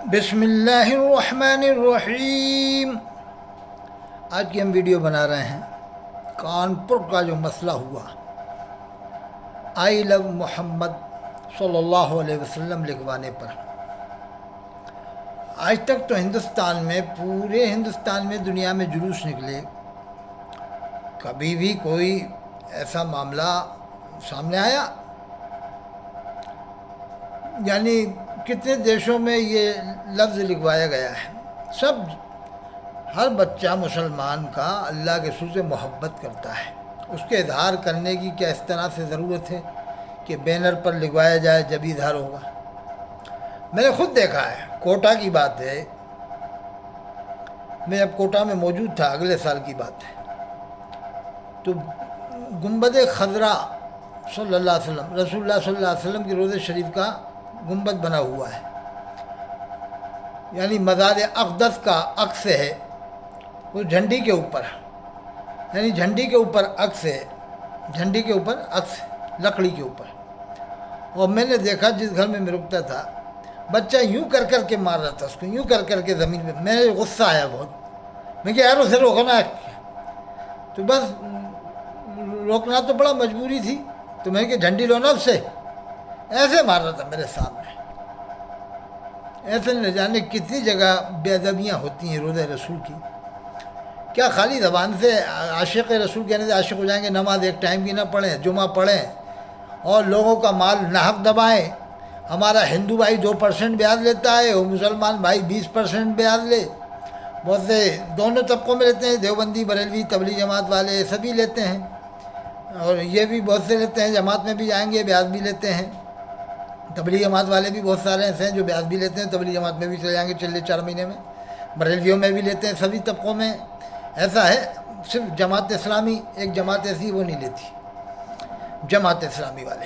بسم اللہ الرحمن الرحیم۔ آج کی ہم ویڈیو بنا رہے ہیں کانپور کا جو مسئلہ ہوا، آئی لو محمد صلی اللہ علیہ وسلم لکھوانے پر۔ آج تک تو ہندوستان میں، پورے ہندوستان میں، دنیا میں جلوس نکلے، کبھی بھی کوئی ایسا معاملہ سامنے آیا؟ یعنی کتنے دیشوں میں یہ لفظ لکھوایا گیا ہے۔ ہر بچہ مسلمان کا اللہ کے رسول سے محبت کرتا ہے، اس کے اظہار کرنے کی کیا اس طرح سے ضرورت ہے کہ بینر پر لکھوایا جائے جب ہی اظہار ہوگا؟ میں نے خود دیکھا ہے، کوٹا کی بات ہے، میں جب کوٹا میں موجود تھا، اگلے سال کی بات ہے، تو گنبد خضرا صلی اللہ علیہ وسلم، رسول اللہ صلی اللہ علیہ وسلم کی روضہ شریف کا گنبد بنا ہوا ہے، یعنی مزار اقدس کا عکس ہے وہ جھنڈی کے اوپر، یعنی جھنڈی کے اوپر عکس ہے، جھنڈی کے اوپر عکس لکڑی کے اوپر۔ اور میں نے دیکھا جس گھر میں رکتا تھا، بچہ یوں کر کر کے مار رہا تھا اس کو، یوں کر کر کے زمین پہ۔ میں غصہ آیا بہت، میں کہ یار اسے روکنا ہے، تو بس روکنا تو بڑا مجبوری تھی، تو میں کہ جھنڈی لو نا اس سے، ایسے مار رہا تھا میرے سامنے۔ ایسے نہ جانے کتنی جگہ بے ادبیاں ہوتی ہیں روضہ رسول کی۔ کیا خالی زبان سے عاشق رسول کہنے سے عاشق ہو جائیں گے؟ نماز ایک ٹائم کی نہ پڑھیں، جمعہ پڑھیں اور لوگوں کا مال ناحق دبائیں۔ ہمارا ہندو بھائی 2% بیاض لیتا ہے، وہ مسلمان بھائی 20% بیاض لے، بہت سے دونوں طبقوں میں لیتے ہیں، دیوبندی، بریلوی، تبلیغ جماعت والے سبھی لیتے ہیں، اور یہ بھی بہت سے لیتے ہیں، جماعت میں بھی جائیں گے بیاض بھی لیتے ہیں۔ تبلیغ جماعت والے بھی بہت سارے ایسے ہیں جو بیاض بھی لیتے ہیں، تبلیغ جماعت میں بھی چلے جائیں گے چلے 4 مہینے میں، بریلویوں میں بھی لیتے ہیں، سبھی طبقوں میں ایسا ہے۔ صرف جماعت اسلامی، ایک جماعت ایسی وہ نہیں لیتی، جماعت اسلامی والے،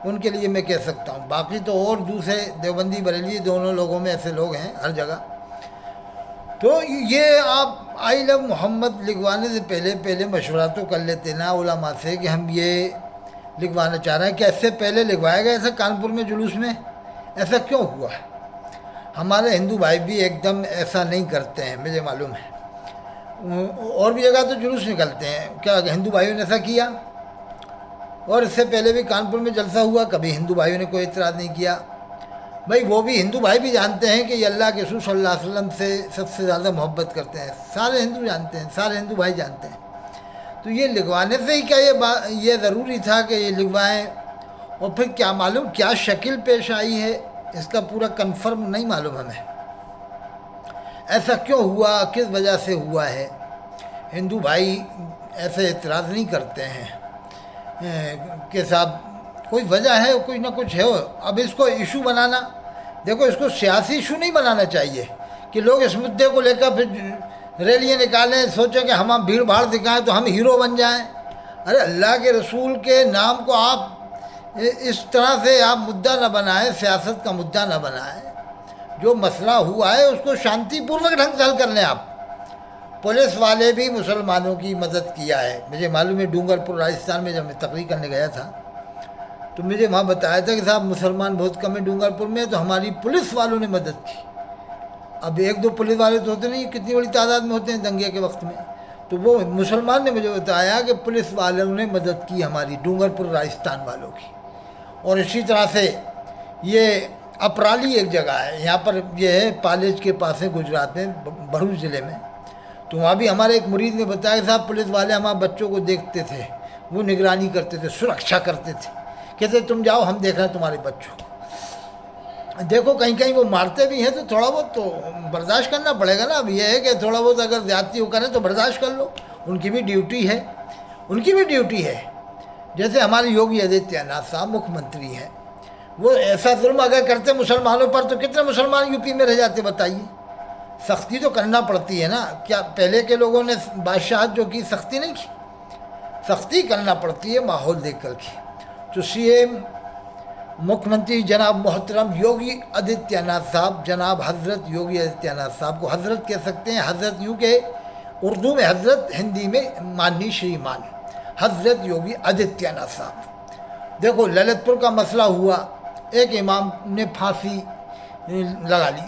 ان کے لیے میں کہہ سکتا ہوں، باقی تو اور دوسرے دیوبندی بریلوی دونوں لوگوں میں ایسے لوگ ہیں ہر جگہ۔ تو یہ آپ آئی لو محمد لکھوانے سے پہلے مشورہ تو کر لیتے نا علماء سے کہ ہم یہ لکھوانا چاہ رہے ہیں۔ کیا اس سے پہلے لکھوایا گیا ایسا کانپور میں جلوس میں؟ ایسا کیوں ہوا ہے؟ ہمارے ہندو بھائی بھی ایک دم ایسا نہیں کرتے ہیں، مجھے معلوم ہے، اور بھی جگہ تو جلوس نکلتے ہیں۔ کیا ہندو بھائیوں نے ایسا کیا؟ اور اس سے پہلے بھی کانپور میں جلسہ ہوا، کبھی ہندو بھائیوں نے کوئی اعتراض نہیں کیا۔ بھائی وہ بھی ہندو بھائی بھی جانتے ہیں کہ یہ اللہ کے رسول صلی اللہ علیہ وسلم سے سب سے زیادہ محبت کرتے ہیں، سارے ہندو جانتے ہیں، سارے ہندو بھائی جانتے ہیں۔ تو یہ لکھوانے سے ہی کیا یہ ضروری تھا کہ یہ لکھوائیں؟ اور پھر کیا معلوم کیا شکل پیش آئی ہے، اس کا پورا کنفرم نہیں معلوم ہمیں، ایسا کیوں ہوا، کس وجہ سے ہوا ہے۔ ہندو بھائی ایسے اعتراض نہیں کرتے ہیں کہ صاحب کوئی وجہ ہے، کچھ نہ کچھ ہے۔ اب اس کو ایشو بنانا، دیکھو اس کو سیاسی ایشو نہیں بنانا چاہیے کہ لوگ اس مدعے کو لے کر پھر ریلیاں نکالیں، سوچیں کہ ہم بھیڑ بھاڑ دکھائیں تو ہم ہیرو بن جائیں۔ ارے اللہ کے رسول کے نام کو آپ اس طرح سے آپ مدعا نہ بنائیں، سیاست کا مدعا نہ بنائیں۔ جو مسئلہ ہوا ہے اس کو شانتی پوروک ڈھنگ سے حل کر لیں آپ۔ پولیس والے بھی مسلمانوں کی مدد کیا ہے، مجھے معلوم ہے۔ ڈونگر پور راجستھان میں جب میں تقریر کرنے گیا تھا تو مجھے وہاں بتایا تھا کہ صاحب مسلمان بہت کم ہیں ڈونگر پور میں، تو ہماری پولیس والوں نے مدد کی۔ اب 1-2 پولیس والے تو ہوتے نہیں، کتنی بڑی تعداد میں ہوتے ہیں دنگے کے وقت میں۔ تو وہ مسلمان نے مجھے بتایا کہ پولیس والوں نے مدد کی ہماری، ڈونگر پور راجستھان والوں کی۔ اور اسی طرح سے یہ اپرالی ایک جگہ ہے، یہاں پر یہ ہے پالج کے پاس ہے گجرات میں، بھروچ ضلع میں۔ تو وہاں بھی ہمارے ایک مرید نے بتایا کہ صاحب پولیس والے ہمارے بچوں کو دیکھتے تھے، وہ نگرانی کرتے تھے، سرکشا کرتے تھے، کہتے تم جاؤ ہم دیکھ رہے ہیں تمہارے بچوں کو۔ دیکھو کہیں کہیں وہ مارتے بھی ہیں تو تھوڑا بہت تو برداشت کرنا پڑے گا نا۔ اب یہ ہے کہ تھوڑا بہت اگر زیادتی وہ کریں تو برداشت کر لو، ان کی بھی ڈیوٹی ہے، ان کی بھی ڈیوٹی ہے۔ جیسے ہمارے یوگی آدتیہ ناتھ صاحب مکھ منتری ہیں، وہ ایسا ظلم اگر کرتے مسلمانوں پر تو کتنے مسلمان یو پی میں رہ جاتے بتائیے۔ سختی تو کرنا پڑتی ہے نا۔ کیا پہلے کے لوگوں نے بادشاہت جو کی سختی نہیں کی؟ سختی کرنا پڑتی ہے ماحول دیکھ کر کے۔ تو CM مکھ منتری جناب محترم یوگی آدتیہ ناتھ صاحب، جناب حضرت یوگی آدتیہ ناتھ صاحب کو حضرت کہہ سکتے ہیں، حضرت یوں کہ اردو میں حضرت، ہندی میں ماننی شریمان، حضرت یوگی آدتیہ ناتھ صاحب۔ دیکھو للت پور کا مسئلہ ہوا، ایک امام نے پھانسی لگا لی،